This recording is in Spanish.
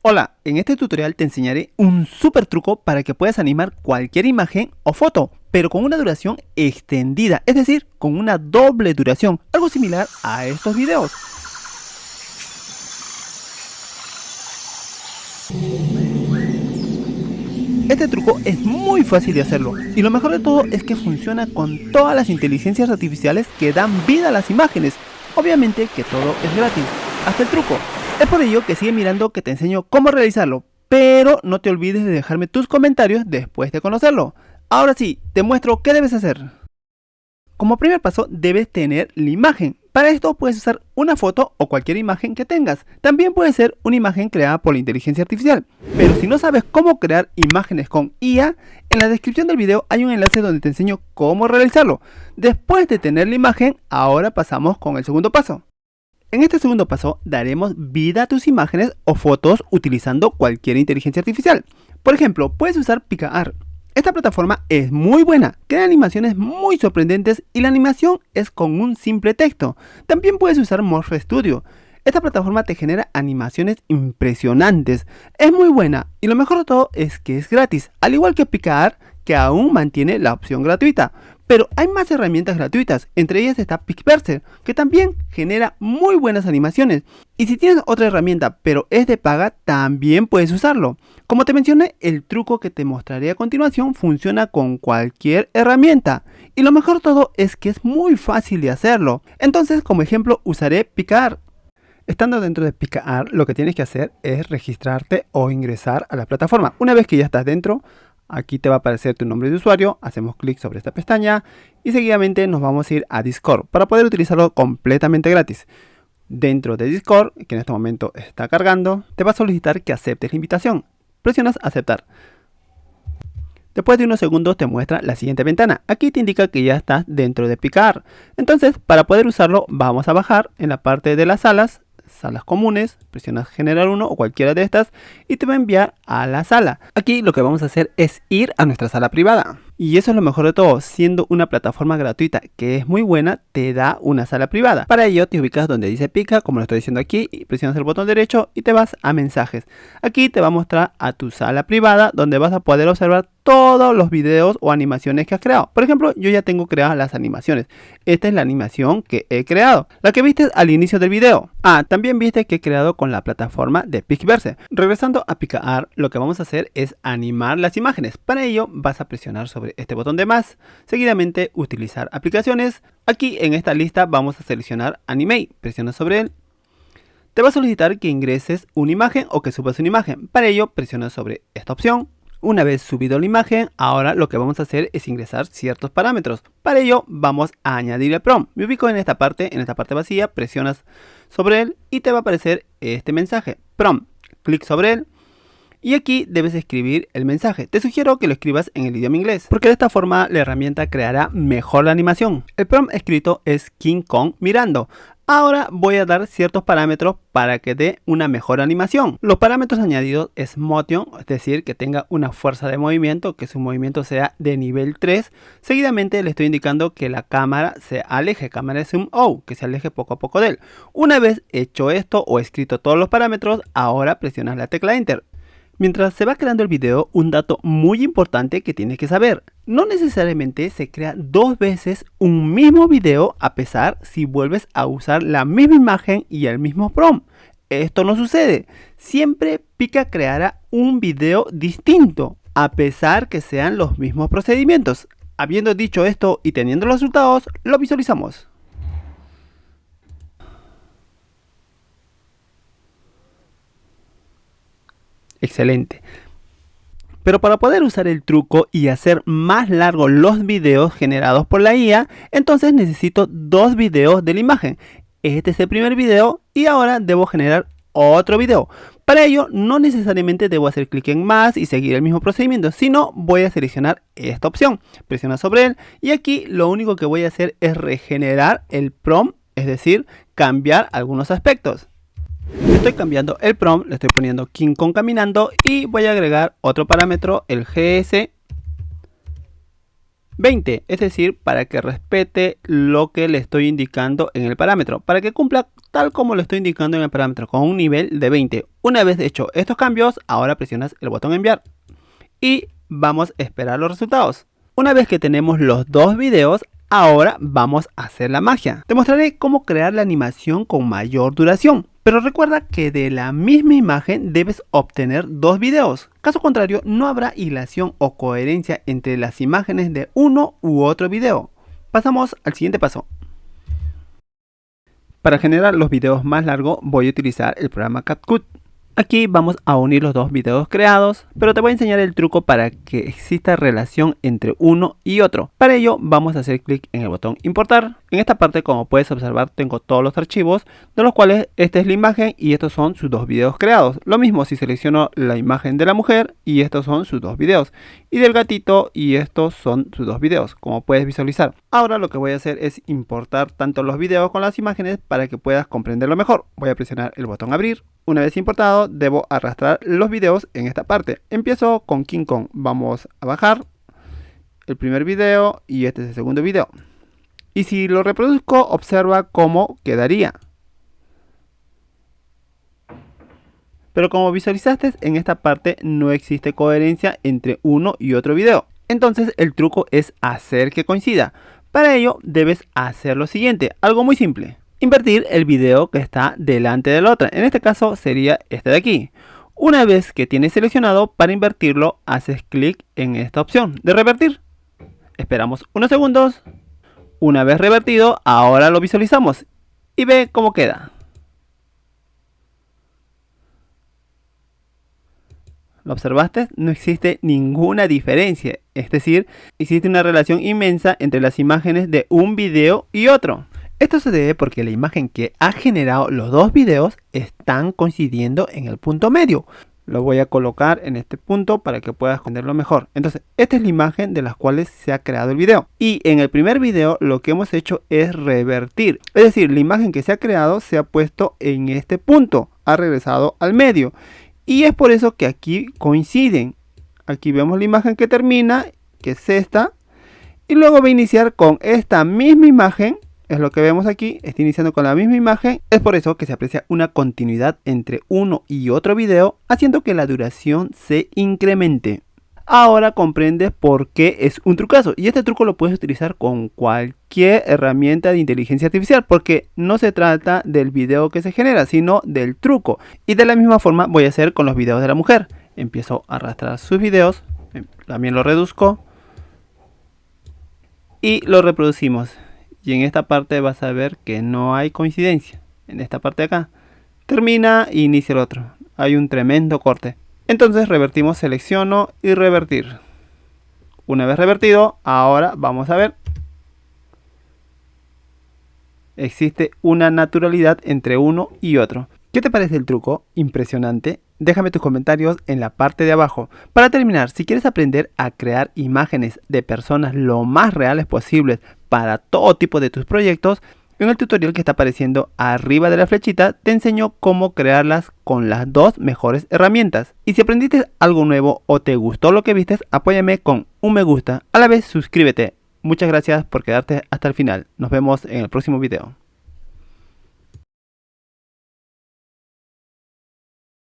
Hola, en este tutorial te enseñaré un super truco para que puedas animar cualquier imagen o foto, pero con una duración extendida, es decir, con una doble duración, algo similar a estos videos. Este truco es muy fácil de hacerlo, y lo mejor de todo es que funciona con todas las inteligencias artificiales que dan vida a las imágenes. Obviamente que todo es gratis, hasta el truco. Es por ello que sigue mirando que te enseño cómo realizarlo, pero no te olvides de dejarme tus comentarios después de conocerlo. Ahora sí, te muestro qué debes hacer. Como primer paso debes tener la imagen. Para esto puedes usar una foto o cualquier imagen que tengas. También puede ser una imagen creada por la inteligencia artificial. Pero si no sabes cómo crear imágenes con IA, en la descripción del video hay un enlace donde te enseño cómo realizarlo. Después de tener la imagen, ahora pasamos con el segundo paso. En este segundo paso daremos vida a tus imágenes o fotos utilizando cualquier inteligencia artificial. Por ejemplo, puedes usar PicaArt. Esta plataforma es muy buena, crea animaciones muy sorprendentes y la animación es con un simple texto. También puedes usar Morph Studio. Esta plataforma te genera animaciones impresionantes, es muy buena y lo mejor de todo es que es gratis, al igual que PicaArt, que aún mantiene la opción gratuita. Pero hay más herramientas gratuitas, entre ellas está Pixverse, que también genera muy buenas animaciones. Y si tienes otra herramienta pero es de paga, también puedes usarlo. Como te mencioné, el truco que te mostraré a continuación funciona con cualquier herramienta. Y lo mejor de todo es que es muy fácil de hacerlo. Entonces, como ejemplo, usaré PicaArt. Estando dentro de PicaArt, lo que tienes que hacer es registrarte o ingresar a la plataforma. Una vez que ya estás dentro, aquí te va a aparecer tu nombre de usuario, hacemos clic sobre esta pestaña y seguidamente nos vamos a ir a Discord para poder utilizarlo completamente gratis. Dentro de Discord, que en este momento está cargando, te va a solicitar que aceptes la invitación. Presionas aceptar. Después de unos segundos te muestra la siguiente ventana. Aquí te indica que ya estás dentro de PicaArt. Entonces, para poder usarlo, vamos a bajar en la parte de las salas comunes, presionas generar uno o cualquiera de estas y te va a enviar a la sala. Aquí lo que vamos a hacer es ir a nuestra sala privada. Y eso es lo mejor de todo, siendo una plataforma gratuita que es muy buena, te da una sala privada. Para ello te ubicas donde dice Pica, como lo estoy diciendo aquí, y presionas el botón derecho y te vas a mensajes. Aquí te va a mostrar a tu sala privada donde vas a poder observar todos los videos o animaciones que has creado. Por ejemplo, yo ya tengo creadas las animaciones. Esta es la animación que he creado, la que viste al inicio del video. También viste que he creado con la plataforma de Pixverse. Regresando a PicaArt, lo que vamos a hacer es animar las imágenes. Para ello vas a presionar sobre este botón de más, seguidamente utilizar aplicaciones. Aquí en esta lista vamos a seleccionar Animate, presiona sobre él. Te va a solicitar que ingreses una imagen o que subas una imagen. Para ello presiona sobre esta opción. Una vez subido la imagen, ahora lo que vamos a hacer es ingresar ciertos parámetros. Para ello vamos a añadir el prompt. Me ubico en esta parte vacía, presionas sobre él y te va a aparecer este mensaje, prompt. Clic sobre él y aquí debes escribir el mensaje. Te sugiero que lo escribas en el idioma inglés, porque de esta forma la herramienta creará mejor la animación. El prompt escrito es King Kong mirando. Ahora voy a dar ciertos parámetros para que dé una mejor animación. Los parámetros añadidos es motion, es decir, que tenga una fuerza de movimiento, que su movimiento sea de nivel 3. Seguidamente le estoy indicando que la cámara se aleje, cámara de zoom out, que se aleje poco a poco de él. Una vez hecho esto o escrito todos los parámetros, ahora presionas la tecla Enter. Mientras se va creando el video, un dato muy importante que tienes que saber. No necesariamente se crea dos veces un mismo video a pesar si vuelves a usar la misma imagen y el mismo prompt. Esto no sucede. Siempre Pica creará un video distinto a pesar que sean los mismos procedimientos. Habiendo dicho esto y teniendo los resultados, lo visualizamos. Excelente. Pero para poder usar el truco y hacer más largos los videos generados por la IA, entonces necesito dos videos de la imagen. Este es el primer video y ahora debo generar otro video. Para ello no necesariamente debo hacer clic en más y seguir el mismo procedimiento, sino voy a seleccionar esta opción. Presiona sobre él y aquí lo único que voy a hacer es regenerar el prompt, es decir, cambiar algunos aspectos. Estoy cambiando el prompt, le estoy poniendo King Kong caminando y voy a agregar otro parámetro, el GS 20, es decir, para que respete lo que le estoy indicando en el parámetro, para que cumpla tal como lo estoy indicando en el parámetro, con un nivel de 20. Una vez hecho estos cambios, ahora presionas el botón enviar y vamos a esperar los resultados. Una vez que tenemos los dos videos, ahora vamos a hacer la magia. Te mostraré cómo crear la animación con mayor duración. Pero recuerda que de la misma imagen debes obtener dos videos. Caso contrario, no habrá hilación o coherencia entre las imágenes de uno u otro video. Pasamos al siguiente paso. Para generar los videos más largos voy a utilizar el programa CapCut. Aquí vamos a unir los dos videos creados, pero te voy a enseñar el truco para que exista relación entre uno y otro. Para ello vamos a hacer clic en el botón importar. En esta parte, como puedes observar, tengo todos los archivos, de los cuales esta es la imagen y estos son sus dos videos creados. Lo mismo si selecciono la imagen de la mujer y estos son sus dos videos, y del gatito y estos son sus dos videos, como puedes visualizar. Ahora lo que voy a hacer es importar tanto los videos con las imágenes para que puedas comprenderlo mejor. Voy a presionar el botón abrir. Una vez importado, debo arrastrar los videos en esta parte. Empiezo con King Kong. Vamos a bajar el primer video y este es el segundo video. Y si lo reproduzco, observa cómo quedaría. Pero como visualizaste, en esta parte no existe coherencia entre uno y otro video. Entonces el truco es hacer que coincida. Para ello debes hacer lo siguiente, algo muy simple. Invertir el video que está delante del otro. En este caso sería este de aquí. Una vez que tienes seleccionado, para invertirlo haces clic en esta opción de revertir. Esperamos unos segundos. Una vez revertido, ahora lo visualizamos y ve cómo queda. ¿Lo observaste? No existe ninguna diferencia. Es decir, existe una relación inmensa entre las imágenes de un video y otro. Esto se debe porque la imagen que ha generado los dos videos están coincidiendo en el punto medio. Lo voy a colocar en este punto para que puedas entenderlo mejor. Entonces, esta es la imagen de las cuales se ha creado el video. Y en el primer video lo que hemos hecho es revertir. Es decir, la imagen que se ha creado se ha puesto en este punto. Ha regresado al medio. Y es por eso que aquí coinciden. Aquí vemos la imagen que termina, que es esta. Y luego va a iniciar con esta misma imagen. Es lo que vemos aquí, está iniciando con la misma imagen. Es por eso que se aprecia una continuidad entre uno y otro video, haciendo que la duración se incremente. Ahora comprendes por qué es un trucazo. Y este truco lo puedes utilizar con cualquier herramienta de inteligencia artificial, porque no se trata del video que se genera, sino del truco. Y de la misma forma voy a hacer con los videos de la mujer. Empiezo a arrastrar sus videos, también lo reduzco y lo reproducimos. Y en esta parte vas a ver que no hay coincidencia. En esta parte de acá termina e inicia el otro. Hay un tremendo corte. Entonces revertimos, selecciono y revertir. Una vez revertido, ahora vamos a ver. Existe una naturalidad entre uno y otro. ¿Qué te parece el truco? Impresionante. Déjame tus comentarios en la parte de abajo. Para terminar, si quieres aprender a crear imágenes de personas lo más reales posibles para todo tipo de tus proyectos, en el tutorial que está apareciendo arriba de la flechita te enseño cómo crearlas con las dos mejores herramientas. Y si aprendiste algo nuevo o te gustó lo que viste, apóyame con un me gusta. A la vez suscríbete. Muchas gracias por quedarte hasta el final. Nos vemos en el próximo video.